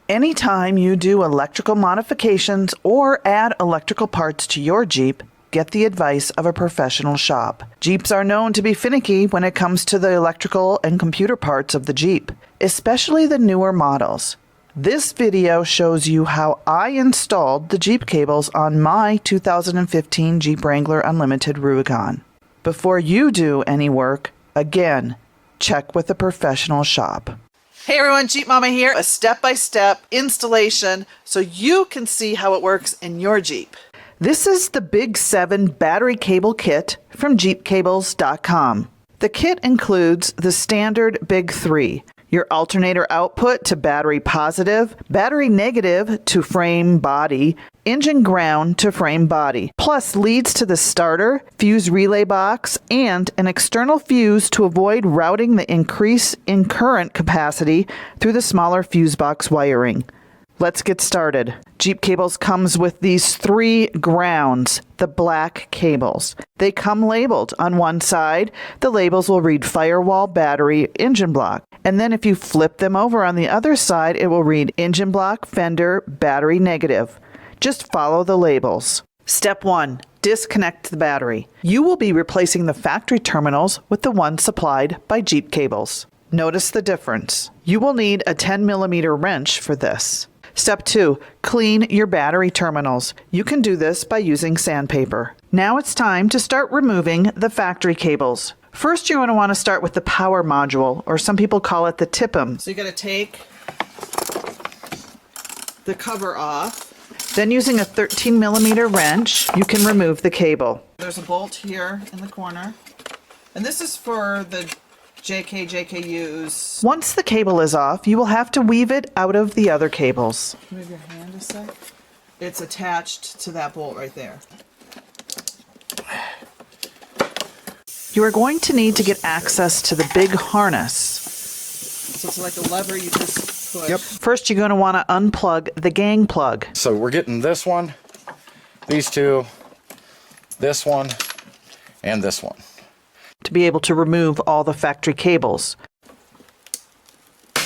Anytime you do electrical modifications or add electrical parts to your Jeep, get the advice of a professional shop. Jeeps are known to be finicky when it comes to the electrical and computer parts of the Jeep, especially the newer models. This video shows you how I installed the Jeep cables on my 2015 Jeep Wrangler Unlimited Rubicon. Before you do any work, again, check with a professional shop. Hey everyone, Jeep Mama here. A step-by-step installation so you can see how it works in your Jeep. This is the Big 7 battery cable kit from jeepcables.com. The kit includes the standard Big 3, your alternator output to battery positive, battery negative to frame body, engine ground to frame body, plus leads to the starter, fuse relay box, and an external fuse to avoid routing the increase in current capacity through the smaller fuse box wiring. Let's get started. Jeep Cables comes with these 3 grounds, the black cables. They come labeled. On one side, the labels will read Firewall, Battery, Engine Block. And then if you flip them over on the other side, it will read Engine Block, Fender, Battery Negative. Just follow the labels. Step 1. Disconnect the battery. You will be replacing the factory terminals with the ones supplied by Jeep Cables. Notice the difference. You will need a 10mm wrench for this. Step 2. Clean your battery terminals. You can do this by using sandpaper. Now it's time to start removing the factory cables. First, you're going to want to start with the power module, or some people call it the TIPM. So you got to take the cover off. Then using a 13mm wrench, you can remove the cable. There's a bolt here in the corner. And this is for the JKUs. Once the cable is off, you will have to weave it out of the other cables. Move your hand a sec. It's attached to that bolt right there. You are going to need to get access to the big harness. So it's like a lever you just push. Yep. First, you're going to want to unplug the gang plug. So we're getting this one, these two, this one, and this one, to be able to remove all the factory cables.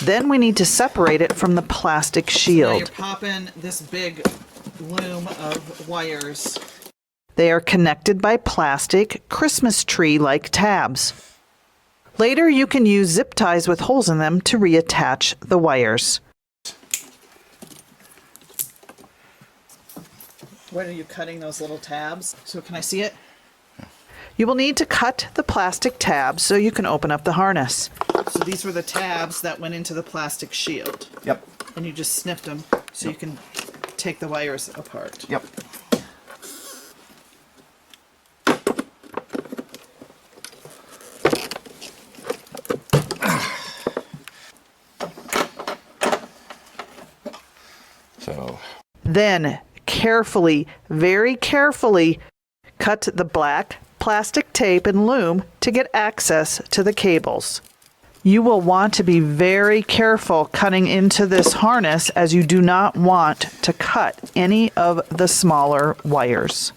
Then we need to separate it from the plastic shield. So now you're popping this big loom of wires. They are connected by plastic Christmas tree-like tabs. Later, you can use zip ties with holes in them to reattach the wires. When are you cutting those little tabs? So can I see it? You will need to cut the plastic tabs so you can open up the harness. So these were the tabs that went into the plastic shield. Yep. And you just snipped them so you can take the wires apart. Yep. Then carefully, very carefully, cut the black plastic tape and loom to get access to the cables. You will want to be very careful cutting into this harness, as you do not want to cut any of the smaller wires.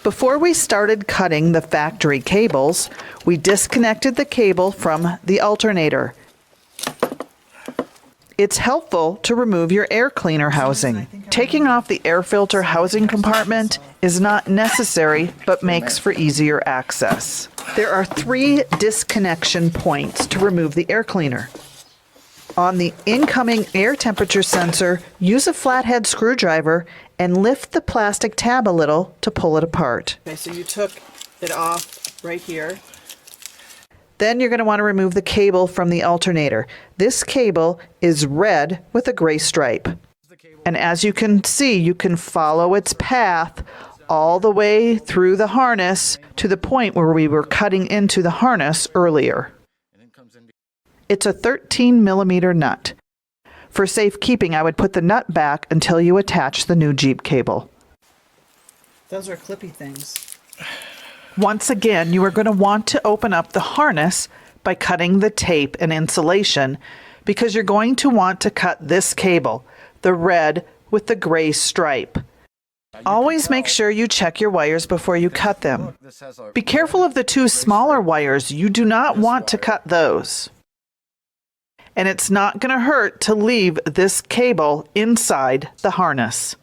Before we started cutting the factory cables, we disconnected the cable from the alternator. It's helpful to remove your air cleaner housing. Taking off the air filter housing compartment is not necessary, but makes for easier access. There are 3 disconnection points to remove the air cleaner. On the incoming air temperature sensor, use a flathead screwdriver and lift the plastic tab a little to pull it apart. Okay, so you took it off right here. Then you're going to want to remove the cable from the alternator. This cable is red with a gray stripe. And as you can see, you can follow its path all the way through the harness to the point where we were cutting into the harness earlier. It's a 13mm nut. For safekeeping, I would put the nut back until you attach the new Jeep cable. Those are clippy things. Once again, you are going to want to open up the harness by cutting the tape and insulation, because you're going to want to cut this cable, the red with the gray stripe. Always make sure you check your wires before you cut them. Be careful of the two smaller wires. You do not want to cut those. And it's not going to hurt to leave this cable inside the harness.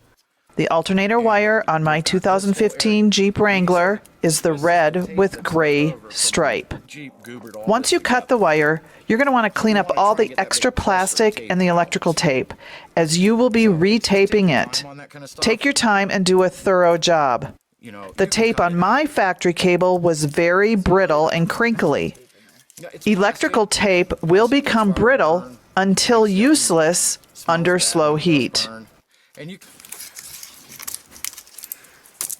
The alternator wire on my 2015 Jeep Wrangler is the red with gray stripe. Once you cut the wire, you're going to want to clean up all the extra plastic and the electrical tape, as you will be retaping it. Take your time and do a thorough job. The tape on my factory cable was very brittle and crinkly. Electrical tape will become brittle until useless under slow heat.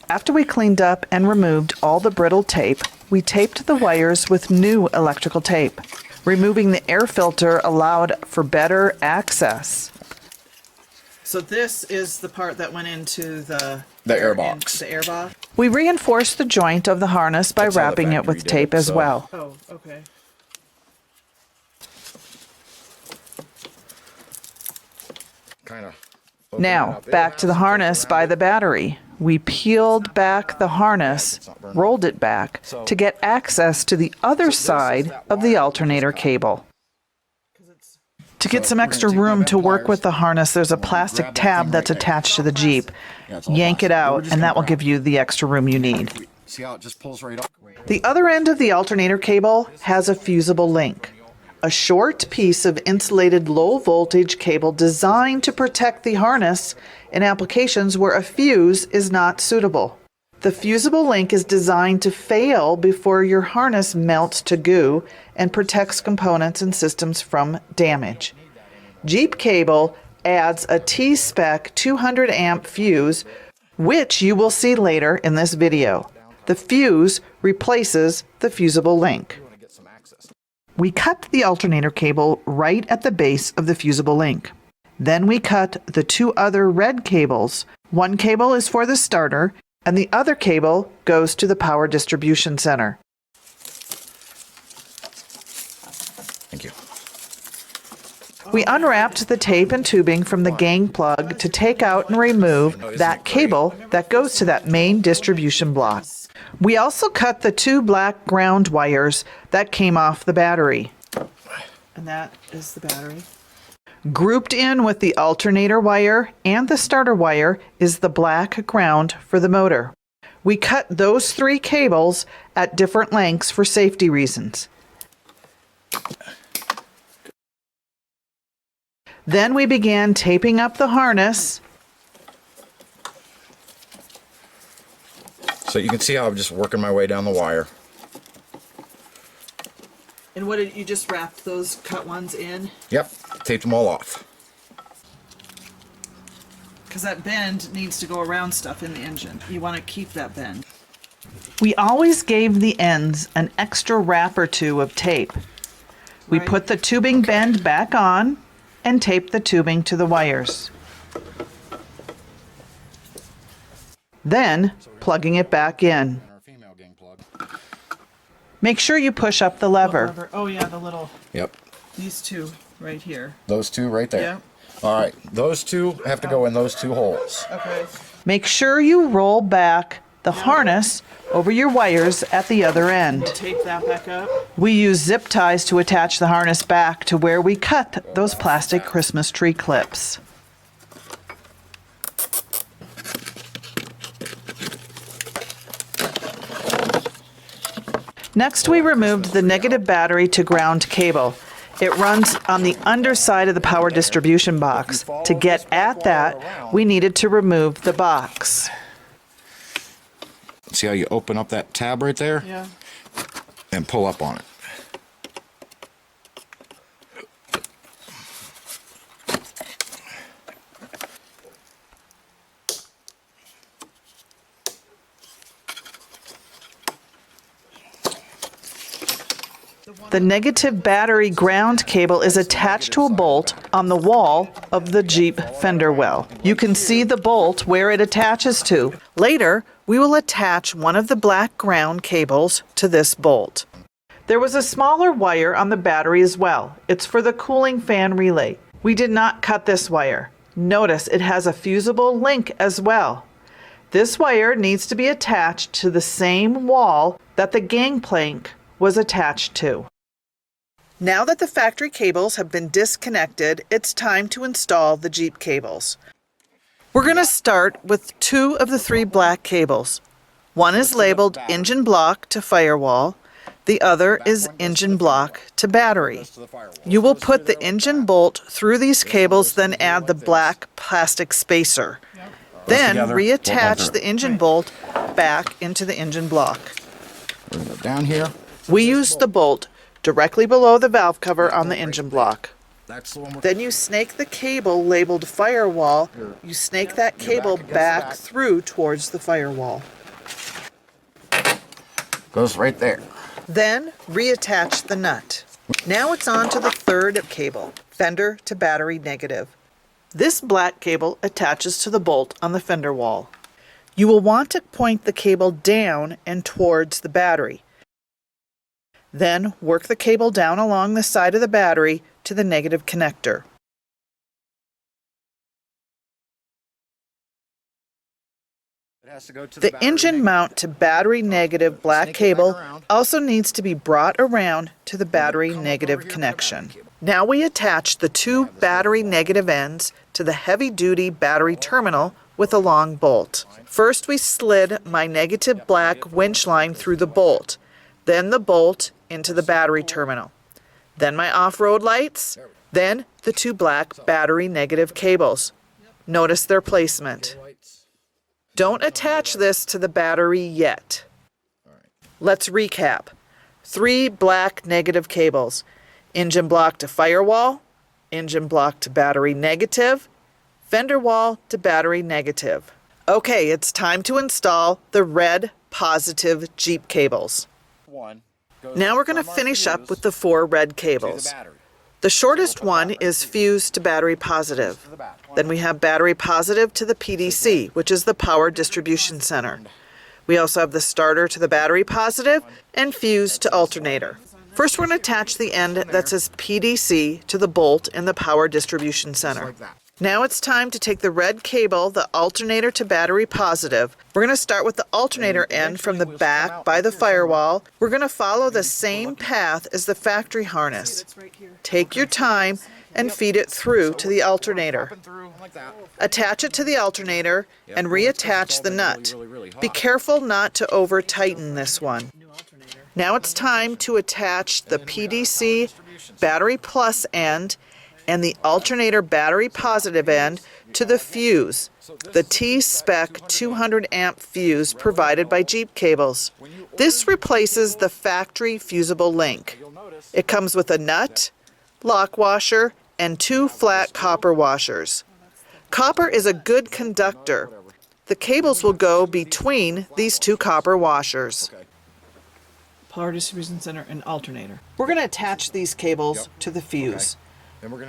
After we cleaned up and removed all the brittle tape, we taped the wires with new electrical tape. Removing the air filter allowed for better access. So this is the part that went into the air box. The air box. We reinforced the joint of the harness by wrapping it with tape as well. Oh, okay. Now, back to the harness by the battery. We peeled back the harness, rolled it back, to get access to the other side of the alternator cable. To get some extra room to work with the harness, there's a plastic tab that's attached to the Jeep. Yank it out, and that will give you the extra room you need. See how it just pulls right up? The other end of the alternator cable has a fusible link. A short piece of insulated low-voltage cable designed to protect the harness in applications where a fuse is not suitable. The fusible link is designed to fail before your harness melts to goo and protects components and systems from damage. Jeep cable adds a T-spec 200 amp fuse, which you will see later in this video. The fuse replaces the fusible link. We cut the alternator cable right at the base of the fusible link. Then we cut the two other red cables. One cable is for the starter, and the other cable goes to the power distribution center. Thank you. We unwrapped the tape and tubing from the gang plug to take out and remove that cable that goes to that main distribution block. We also cut the two black ground wires that came off the battery. And that is the battery. Grouped in with the alternator wire and the starter wire is the black ground for the motor. We cut those three cables at different lengths for safety reasons. Then we began taping up the harness. So you can see how I'm just working my way down the wire. And what did you just wrap those cut ones in? Yep, taped them all off. Because that bend needs to go around stuff in the engine. You want to keep that bend. We always gave the ends an extra wrap or two of tape. We put the tubing bend back on and taped the tubing to the wires. Then, plugging it back in. Make sure you push up the lever. Oh yeah, the little... Yep. These two right here. Those two right there. Yeah. All right, those two have to go in those two holes. Okay. Make sure you roll back the harness over your wires at the other end. Tape that back up. We use zip ties to attach the harness back to where we cut those plastic Christmas tree clips. Next, we removed the negative battery to ground cable. It runs on the underside of the power distribution box. To get at that, we needed to remove the box. See how you open up that tab right there? Yeah. And pull up on it. The negative battery ground cable is attached to a bolt on the wall of the Jeep fender well. You can see the bolt where it attaches to. Later, we will attach one of the black ground cables to this bolt. There was a smaller wire on the battery as well. It's for the cooling fan relay. We did not cut this wire. Notice it has a fusible link as well. This wire needs to be attached to the same wall that the gangplank was attached to. Now that the factory cables have been disconnected, it's time to install the Jeep cables. We're going to start with 2 of the 3 black cables. One is labeled engine block to firewall. The other is engine block to battery. You will put the engine bolt through these cables, then add the black plastic spacer. Then reattach the engine bolt back into the engine block. We're going to go down here. We use the bolt directly below the valve cover on the engine block. Then you snake the cable labeled firewall. You snake that cable back through towards the firewall. Goes right there. Then reattach the nut. Now it's on to the 3rd cable, fender to battery negative. This black cable attaches to the bolt on the fender wall. You will want to point the cable down and towards the battery. Then work the cable down along the side of the battery to the negative connector. The engine mount to battery negative black cable also needs to be brought around to the battery negative connection. Now we attach the 2 battery negative ends to the heavy-duty battery terminal with a long bolt. First we slid my negative black winch line through the bolt, then the bolt into the battery terminal, then my off-road lights, then the 2 black battery negative cables. Notice their placement. Don't attach this to the battery yet. Let's recap. 3 black negative cables. Engine block to firewall, engine block to battery negative, fender wall to battery negative. Okay, it's time to install the red positive Jeep cables. Now we're going to finish up with the 4 red cables. The shortest one is fuse to battery positive. Then we have battery positive to the PDC, which is the power distribution center. We also have the starter to the battery positive and fuse to alternator. First, we're going to attach the end that says PDC to the bolt in the power distribution center. Now it's time to take the red cable, the alternator to battery positive. We're going to start with the alternator end from the back by the firewall. We're going to follow the same path as the factory harness. Take your time and feed it through to the alternator. Attach it to the alternator and reattach the nut. Be careful not to over tighten this one. Now it's time to attach the PDC battery plus end and the alternator battery positive end to the fuse, the T-Spec 200 amp fuse provided by Jeep Cables. This replaces the factory fusible link. It comes with a nut, lock washer, and 2 flat copper washers. Copper is a good conductor. The cables will go between these 2 copper washers. Power distribution center and alternator. We're going to attach these cables to the fuse.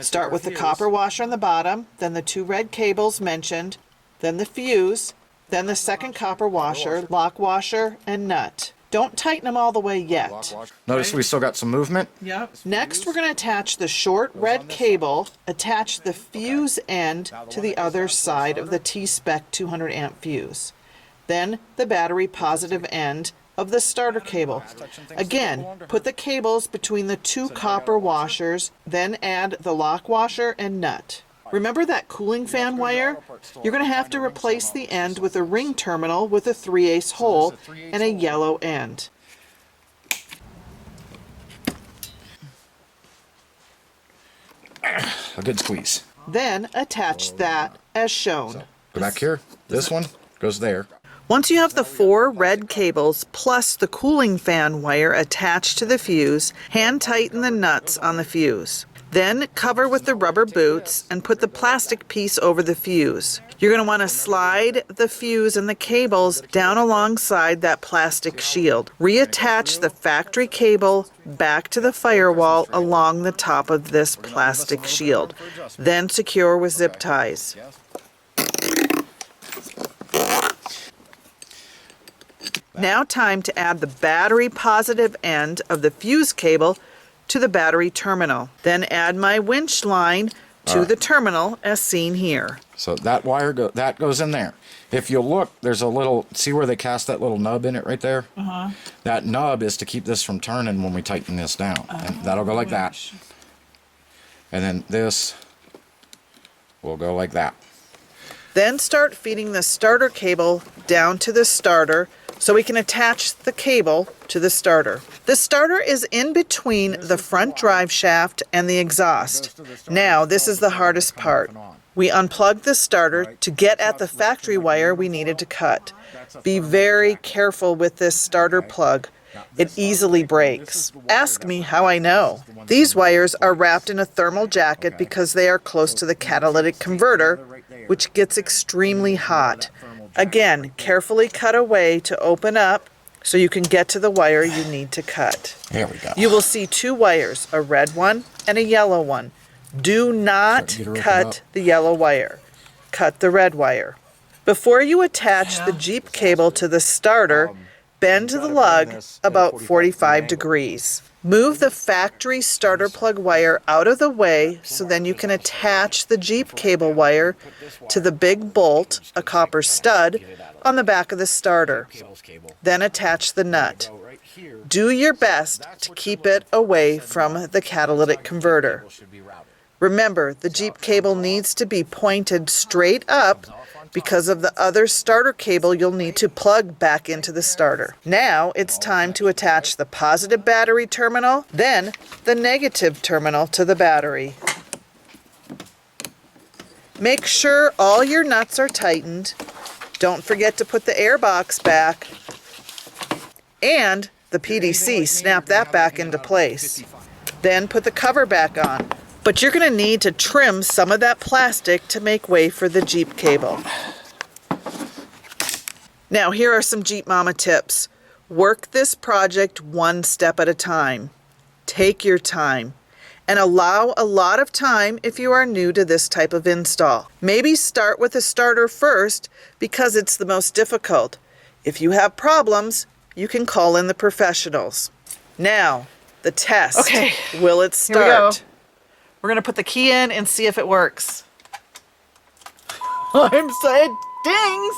Start with the copper washer on the bottom, then the 2 red cables mentioned, then the fuse, then the 2nd copper washer, lock washer, and nut. Don't tighten them all the way yet. Notice we still got some movement. Yep. Next, we're going to attach the short red cable, attach the fuse end to the other side of the T-Spec 200 amp fuse. Then the battery positive end of the starter cable. Again, put the cables between the 2 copper washers, then add the lock washer and nut. Remember that cooling fan wire? You're going to have to replace the end with a ring terminal with a 3/8 hole and a yellow end. A good squeeze. Then attach that as shown. Go back here. This one goes there. Once you have the 4 red cables plus the cooling fan wire attached to the fuse, hand tighten the nuts on the fuse. Then cover with the rubber boots and put the plastic piece over the fuse. You're going to want to slide the fuse and the cables down alongside that plastic shield. Reattach the factory cable back to the firewall along the top of this plastic shield. Then secure with zip ties. Now time to add the battery positive end of the fuse cable to the battery terminal. Then add my winch line to the terminal as seen here. So that wire that goes in there. If you look, there's a little, see where they cast that little nub in it right there? That nub is to keep this from turning when we tighten this down. And that'll go like that. And then this will go like that. Then start feeding the starter cable down to the starter so we can attach the cable to the starter. The starter is in between the front drive shaft and the exhaust. Now, this is the hardest part. We unplugged the starter to get at the factory wire we needed to cut. Be very careful with this starter plug. It easily breaks. Ask me how I know. These wires are wrapped in a thermal jacket because they are close to the catalytic converter, which gets extremely hot. Again, carefully cut away to open up so you can get to the wire you need to cut. There we go. You will see two wires, a red one and a yellow one. Do not cut the yellow wire. Cut the red wire. Before you attach the Jeep cable to the starter, bend the lug about 45 degrees. Move the factory starter plug wire out of the way so then you can attach the Jeep cable wire to the big bolt, a copper stud, on the back of the starter. Then attach the nut. Do your best to keep it away from the catalytic converter. Remember, the Jeep cable needs to be pointed straight up because of the other starter cable you'll need to plug back into the starter. Now it's time to attach the positive battery terminal, then the negative terminal to the battery. Make sure all your nuts are tightened. Don't forget to put the air box back. And the PDC, snap that back into place. Then put the cover back on. But you're going to need to trim some of that plastic to make way for the Jeep cable. Now, here are some Jeep Mama tips. Work this project one step at a time. Take your time. And allow a lot of time if you are new to this type of install. Maybe start with the starter first because it's the most difficult. If you have problems, you can call in the professionals. Now, the test. Okay. Will it start? Here we go. We're going to put the key in and see if it works. I'm saying dings.